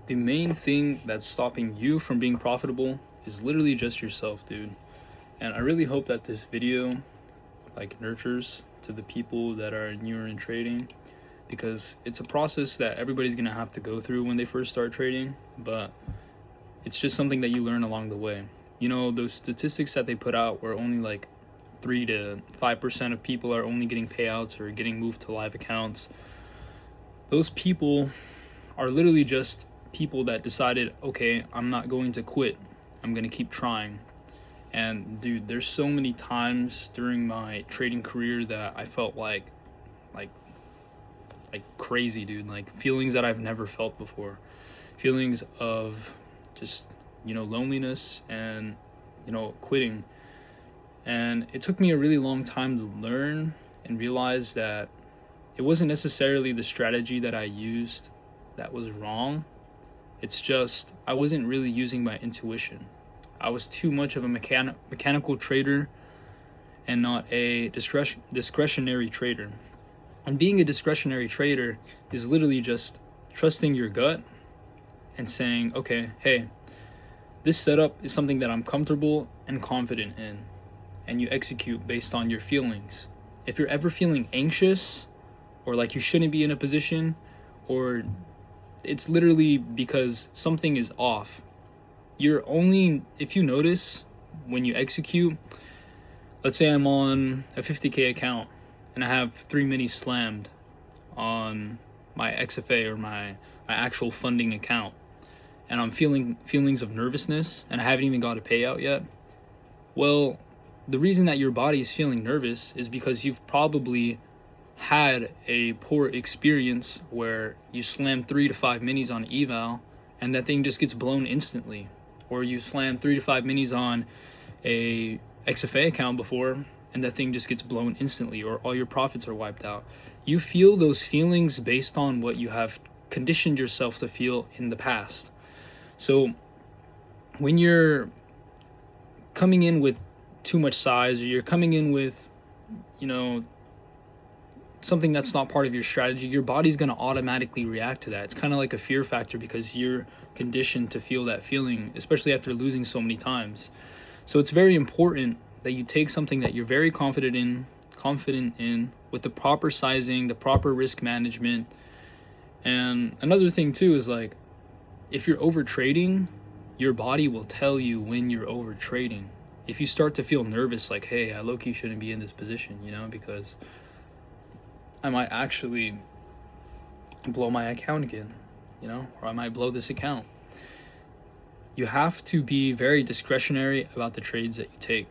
The main thing that's stopping you from being profitable is literally just yourself, dude. And I really hope that this video like nurtures to the people that are newer in trading, because it's a process that everybody's gonna have to go through when they first start trading, but it's just something that you learn along the way. You know, those statistics that they put out where only like 3 to 5% of people are only getting payouts or getting moved to live accounts. Those people are literally just people that decided, okay, I'm not going to quit. I'm going to keep trying. And dude, there's so many times during my trading career that I felt like like crazy, dude, like feelings that I've never felt before. Feelings of just, loneliness and, quitting. And it took me a really long time to learn and realize that it wasn't necessarily the strategy that I used that was wrong. It's just I wasn't really using my intuition. I was too much of a mechanical trader and not a discretionary trader. And being a discretionary trader is literally just trusting your gut and saying, okay, hey, this setup is something that I'm comfortable and confident in. And you execute based on your feelings. If you're ever feeling anxious or like you shouldn't be in a position, or it's literally because something is off. If you notice when you execute, let's say I'm on a 50K account and I have 3 minis slammed on my XFA or my actual funding account, and I'm feeling feelings of nervousness and I haven't even got a payout yet. Well, the reason that your body is feeling nervous is because you've probably had a poor experience where you slam 3 to 5 minis on eval and that thing just gets blown instantly, or you slam 3 to 5 minis on a XFA account before and that thing just gets blown instantly, or all your profits are wiped out. You feel those feelings based on what you have conditioned yourself to feel in the past. So when you're coming in with too much size, or you're coming in with, something that's not part of your strategy, your body's going to automatically react to that. It's kind of like a fear factor because you're conditioned to feel that feeling, especially after losing so many times. So it's very important that you take something that you're very confident in with the proper sizing, the proper risk management. And another thing too is, like, if you're over trading, your body will tell you when you're over trading. If you start to feel nervous, like, hey, I low-key shouldn't be in this position, because I might actually blow my account again, or I might blow this account. You have to be very discretionary about the trades that you take.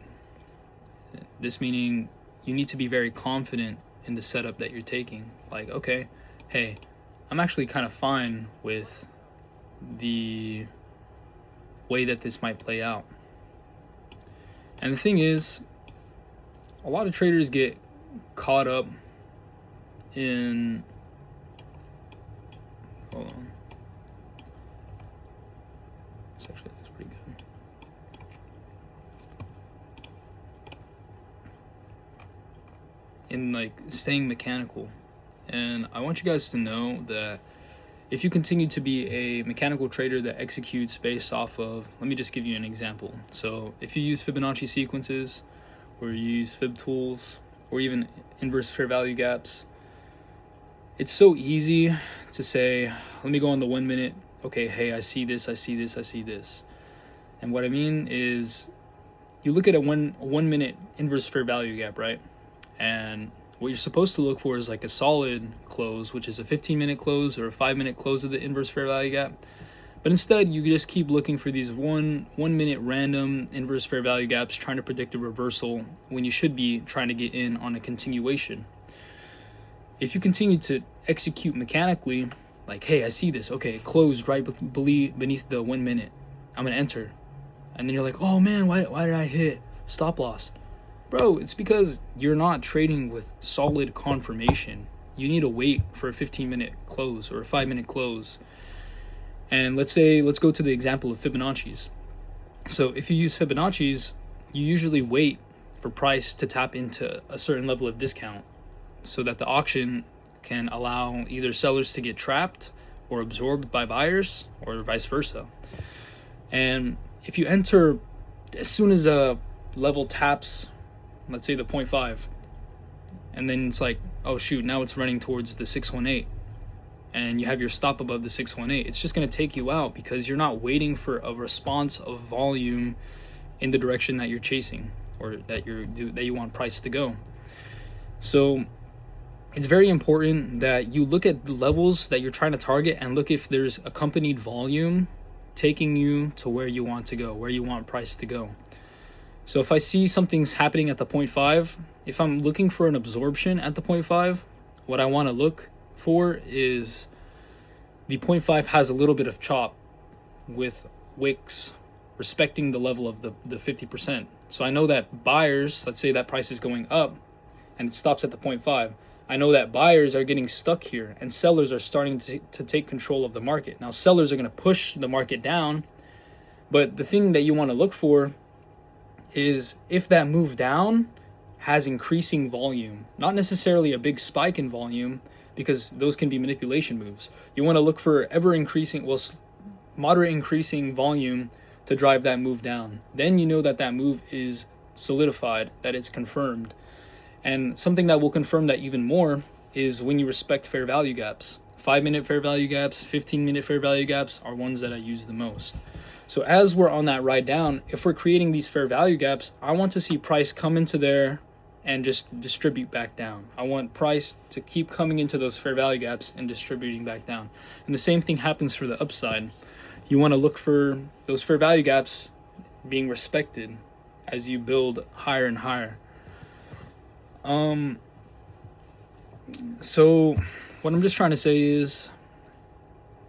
This meaning you need to be very confident in the setup that you're taking. Like, okay, hey, I'm actually kind of fine with the way that this might play out. And the thing is, a lot of traders get caught up in, hold on, this actually looks pretty good. In like staying mechanical. And I want you guys to know that if you continue to be a mechanical trader that executes based off of, let me just give you an example. So if you use Fibonacci sequences, or you use Fib tools, or even inverse fair value gaps, it's so easy to say, let me go on the 1 minute. Okay, hey, I see this, I see this, I see this. And what I mean is, you look at a one minute inverse fair value gap, right? And what you're supposed to look for is like a solid close, which is a 15-minute close or a 5-minute close of the inverse fair value gap. But instead, you just keep looking for these one minute random inverse fair value gaps, trying to predict a reversal when you should be trying to get in on a continuation. If you continue to execute mechanically, like, hey, I see this, okay, it closed right beneath the 1 minute, I'm gonna enter. And then you're like, oh man, why did I hit stop loss? Bro, it's because you're not trading with solid confirmation. You need to wait for a 15-minute close or a 5-minute close. And let's go to the example of Fibonacci's. So if you use Fibonacci's, you usually wait for price to tap into a certain level of discount so that the auction can allow either sellers to get trapped or absorbed by buyers, or vice versa. And if you enter as soon as a level taps, let's say the 0.5, and then it's like, oh shoot, now it's running towards the 618, and you have your stop above the 618, it's just going to take you out because you're not waiting for a response of volume in the direction that you're chasing, or that you want price to go. So it's very important that you look at the levels that you're trying to target and look if there's accompanied volume taking you to where you want to go, where you want price to go. So if I see something's happening at the 0.5, if I'm looking for an absorption at the 0.5, what I want to look for is the 0.5 has a little bit of chop with wicks respecting the level of the 50%. So I know that buyers, let's say that price is going up and it stops at the 0.5. I know that buyers are getting stuck here and sellers are starting to take control of the market. Now sellers are going to push the market down, but the thing that you want to look for is if that move down has increasing volume, not necessarily a big spike in volume, because those can be manipulation moves. You want to look for moderate increasing volume to drive that move down. Then you know that that move is solidified, that it's confirmed. And something that will confirm that even more is when you respect fair value gaps. 5-minute fair value gaps, 15-minute fair value gaps are ones that I use the most. So as we're on that ride down, if we're creating these fair value gaps, I want to see price come into there and just distribute back down. I want price to keep coming into those fair value gaps and distributing back down. And the same thing happens for the upside. You want to look for those fair value gaps being respected as you build higher and higher. So what I'm just trying to say is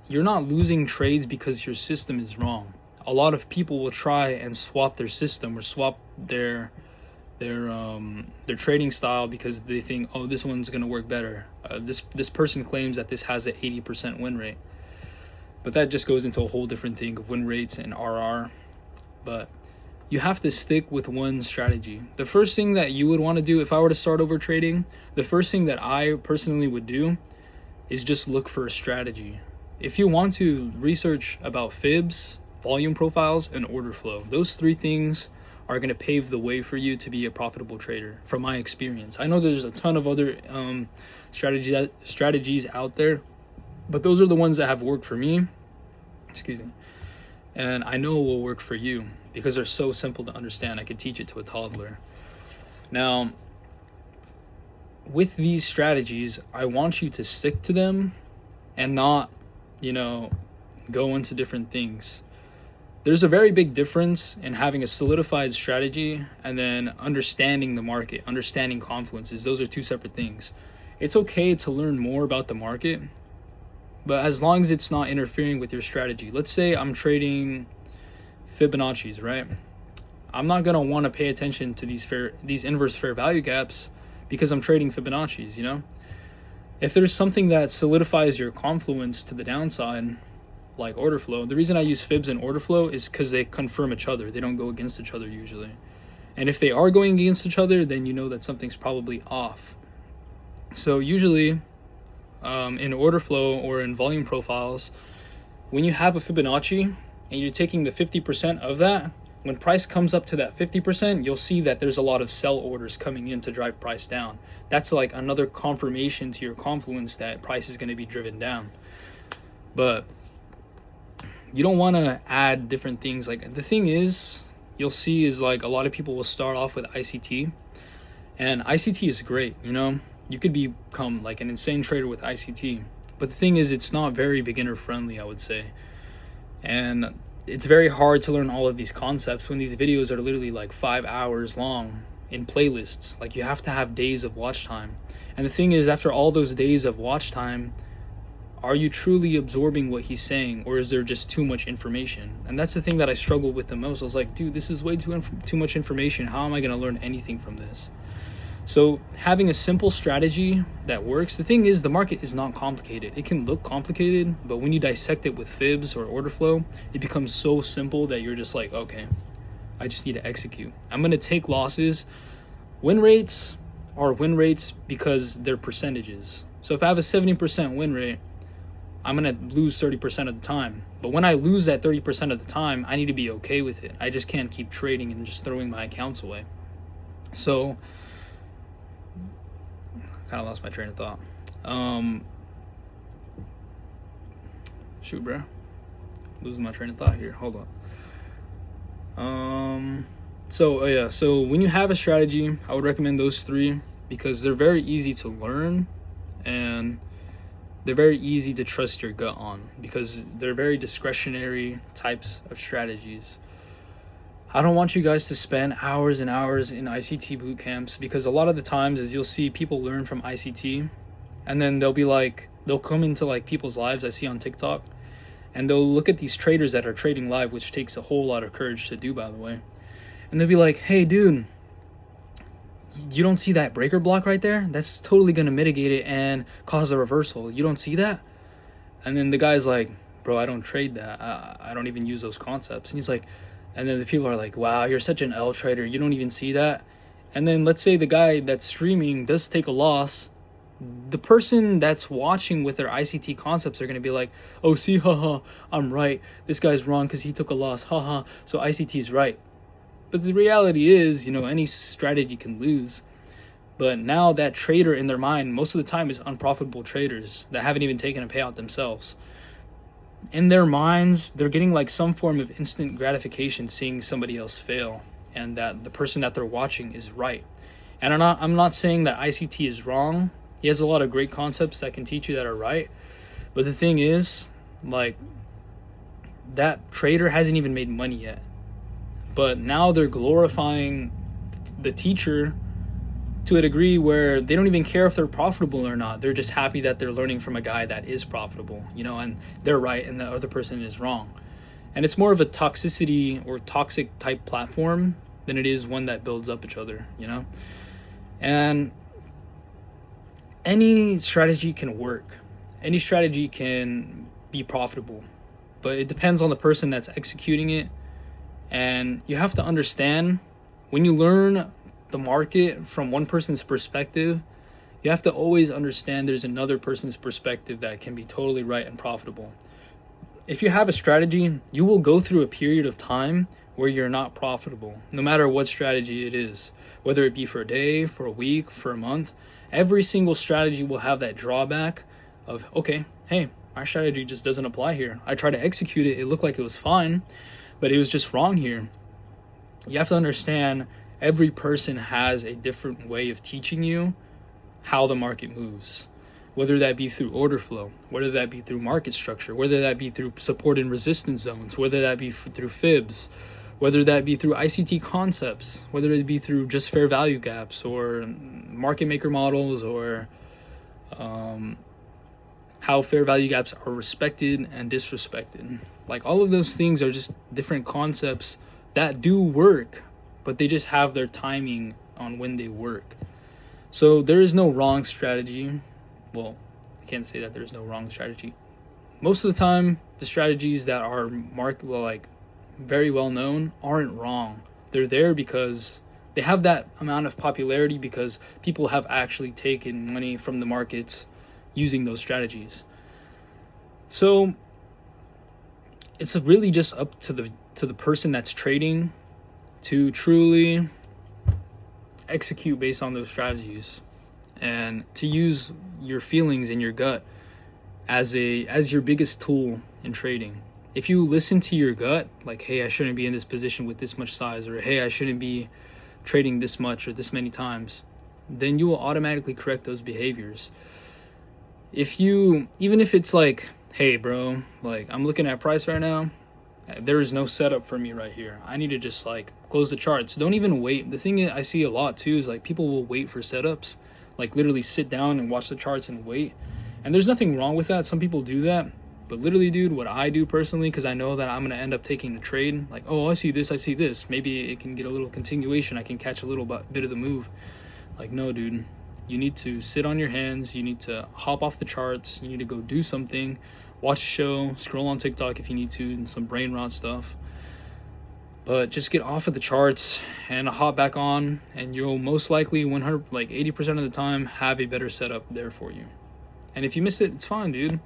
you're not losing trades because your system is wrong. A lot of people will try and swap their system or swap their trading style because they think, oh, this one's going to work better. This person claims that this has an 80% win rate, but that just goes into a whole different thing of win rates and RR. But you have to stick with one strategy. The first thing that you would want to do if I were to start over trading, the first thing that I personally would do is just look for a strategy. If you want to research about fibs, volume profiles, and order flow, those three things are going to pave the way for you to be a profitable trader from my experience. I know there's a ton of other strategies out there, but those are the ones that have worked for me. Excuse me. And I know it will work for you because they're so simple to understand. I could teach it to a toddler. Now, with these strategies, I want you to stick to them and not, go into different things. There's a very big difference in having a solidified strategy and then understanding the market, understanding confluences. Those are two separate things. It's okay to learn more about the market, but as long as it's not interfering with your strategy. Let's say I'm trading Fibonacci's, right? I'm not going to want to pay attention to these inverse fair value gaps because I'm trading Fibonacci's, If there's something that solidifies your confluence to the downside, like order flow, the reason I use fibs and order flow is because they confirm each other. They don't go against each other usually. And if they are going against each other, then you know that something's probably off. So usually in order flow or in volume profiles, when you have a Fibonacci and you're taking the 50% of that, when price comes up to that 50%, you'll see that there's a lot of sell orders coming in to drive price down. That's like another confirmation to your confluence that price is going to be driven down. But you don't want to add different things. Like the thing is, you'll see is like a lot of people will start off with ICT, and ICT is great. You could become like an insane trader with ICT, but the thing is, it's not very beginner friendly, I would say. And it's very hard to learn all of these concepts when these videos are literally like 5 hours long in playlists. Like you have to have days of watch time. And the thing is, after all those days of watch time, are you truly absorbing what he's saying, or is there just too much information? And that's the thing that I struggled with the most. I was like, dude, this is way too much information. How am I going to learn anything from this? So having a simple strategy that works, the thing is, the market is not complicated. It can look complicated, but when you dissect it with fibs or order flow, it becomes so simple that you're just like, okay, I just need to execute. I'm going to take losses. Win rates are win rates because they're percentages. So if I have a 70% win rate, I'm gonna lose 30% of the time. But when I lose that 30% of the time, I need to be okay with it. I just can't keep trading and just throwing my accounts away. So, kind of lost my train of thought. Shoot, bro, losing my train of thought here. Hold on. So when you have a strategy, I would recommend those 3 because they're very easy to learn and they're very easy to trust your gut on because they're very discretionary types of strategies. I don't want you guys to spend hours and hours in ICT boot camps because a lot of the times is you'll see people learn from ICT and then they'll come into like people's lives I see on TikTok and they'll look at these traders that are trading live, which takes a whole lot of courage to do, by the way. And they'll be like, hey dude, you don't see that breaker block right there? That's totally going to mitigate it and cause a reversal. You don't see that? And then the guy's like, bro, I don't trade that. I don't even use those concepts. And he's like, and then the people are like, wow, you're such an L trader. You don't even see that. And then let's say the guy that's streaming does take a loss. The person that's watching with their ICT concepts are going to be like, oh, see, haha, I'm right. This guy's wrong because he took a loss. Haha, so ICT is right. But the reality is, any strategy can lose. But now that trader in their mind, most of the time is unprofitable traders that haven't even taken a payout themselves. In their minds, they're getting like some form of instant gratification seeing somebody else fail and that the person that they're watching is right. And I'm not saying that ICT is wrong. He has a lot of great concepts that can teach you that are right. But the thing is, like, that trader hasn't even made money yet. But now they're glorifying the teacher to a degree where they don't even care if they're profitable or not. They're just happy that they're learning from a guy that is profitable, and they're right and the other person is wrong. And it's more of a toxicity or toxic type platform than it is one that builds up each other, And any strategy can work. Any strategy can be profitable, but it depends on the person that's executing it. And you have to understand, when you learn the market from one person's perspective, you have to always understand there's another person's perspective that can be totally right and profitable. If you have a strategy, you will go through a period of time where you're not profitable, no matter what strategy it is, whether it be for a day, for a week, for a month. Every single strategy will have that drawback of, okay, hey, my strategy just doesn't apply here. I tried to execute it, it looked like it was fine, but it was just wrong here. You have to understand every person has a different way of teaching you how the market moves, whether that be through order flow, whether that be through market structure, whether that be through support and resistance zones, whether that be through fibs, whether that be through ICT concepts, whether it be through just fair value gaps or market maker models, or how fair value gaps are respected and disrespected. Like, all of those things are just different concepts that do work, but they just have their timing on when they work. So there is no wrong strategy. Well, I can't say that there's no wrong strategy. Most of the time, the strategies that are very well known aren't wrong. They're there because they have that amount of popularity because people have actually taken money from the markets using those strategies. So it's really just up to the person that's trading to truly execute based on those strategies and to use your feelings and your gut as your biggest tool in trading. If you listen to your gut, like, hey, I shouldn't be in this position with this much size, or hey, I shouldn't be trading this much or this many times, then you will automatically correct those behaviors. Even if it's like, hey bro, like, I'm looking at price right now, there is no setup for me right here, I need to just close the charts. Don't even wait. The thing I see a lot too is people will wait for setups, literally sit down and watch the charts and wait. And there's nothing wrong with that. Some people do that. But literally, dude, what I do personally, because I know that I'm going to end up taking the trade, oh, I see this, maybe it can get a little continuation, I can catch a little bit of the move. No, dude, you need to sit on your hands, you need to hop off the charts, you need to go do something, watch a show, scroll on TikTok if you need to, and some brain rot stuff. But just get off of the charts and hop back on, and you'll most likely 80% of the time have a better setup there for you. And if you miss it, it's fine, dude.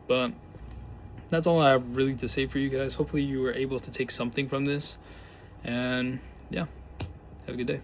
But that's all I have really to say for you guys. Hopefully you were able to take something from this, and yeah, have a good day.